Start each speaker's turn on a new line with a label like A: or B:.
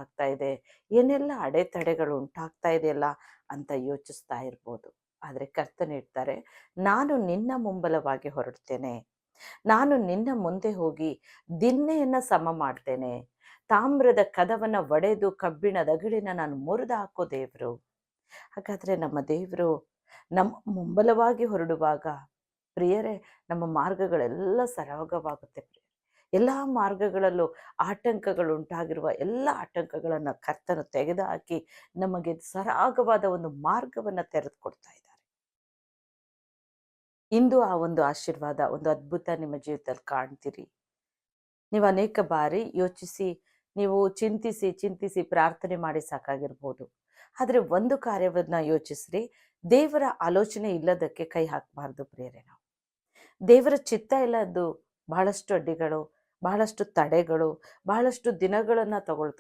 A: ಉಂಟಾಗ್ತಾ ಇದೆ, ಏನೆಲ್ಲ ಅಡೆತಡೆಗಳು ಉಂಟಾಗ್ತಾ ಇದೆಯಲ್ಲ ಅಂತ ಯೋಚಿಸ್ತಾ ಇರ್ಬೋದು. ಆದರೆ ಕರ್ತನು ಹೇಳ್ತಾರೆ, ನಾನು ನಿನ್ನ ಮುಂಬಲವಾಗಿ ಹೊರಡ್ತೇನೆ, ನಾನು ನಿನ್ನ ಮುಂದೆ ಹೋಗಿ ದಿನ್ನೆಯನ್ನು ಸಮ ಮಾಡ್ತೇನೆ, ತಾಮ್ರದ ಕದವನ್ನು ಒಡೆದು ಕಬ್ಬಿಣದ ಅಗಳಿನ ನಾನು ಮುರಿದು ಹಾಕೋ ದೇವರು. ಹಾಗಾದರೆ ನಮ್ಮ ದೇವರು ನಮ್ಮ ಮುಂಬಲವಾಗಿ ಹೊರಡುವಾಗ ಪ್ರಿಯರೇ, ನಮ್ಮ ಮಾರ್ಗಗಳೆಲ್ಲ ಸರಾಗವಾಗುತ್ತೆ ಪ್ರಿಯರೇ. ಎಲ್ಲ ಮಾರ್ಗಗಳಲ್ಲೂ ಆಟಂಕಗಳು ಉಂಟಾಗಿರುವ ಎಲ್ಲ ಆಟಂಕಗಳನ್ನು ಕರ್ತನು ತೆಗೆದುಹಾಕಿ ನಮಗೆ ಸರಾಗವಾದ ಒಂದು ಮಾರ್ಗವನ್ನು ತೆರೆದುಕೊಡ್ತಾ ಇದ್ದಾರೆ. ಇಂದು ಆ ಒಂದು ಆಶೀರ್ವಾದ, ಒಂದು ಅದ್ಭುತ ನಿಮ್ಮ ಜೀವಿತದಲ್ಲಿ ಕಾಣ್ತೀರಿ. ನೀವು ಅನೇಕ ಬಾರಿ ಯೋಚಿಸಿ, ನೀವು ಚಿಂತಿಸಿ ಪ್ರಾರ್ಥನೆ ಮಾಡಿ ಸಾಕಾಗಿರ್ಬೋದು. ಆದರೆ ಒಂದು ಕಾರ್ಯವನ್ನು ಯೋಚಿಸ್ರಿ, ದೇವರ ಆಲೋಚನೆ ಇಲ್ಲದಕ್ಕೆ ಕೈ ಹಾಕಬಾರ್ದು ಪ್ರಿಯರೇ. ನಾವು ದೇವರ ಚಿತ್ತ ಇಲ್ಲದ್ದು ಬಹಳಷ್ಟು ಅಡ್ಡಿಗಳು, ಬಹಳಷ್ಟು ತಡೆಗಳು, ಬಹಳಷ್ಟು ದಿನಗಳನ್ನು ತಗೊಳ್ತಾ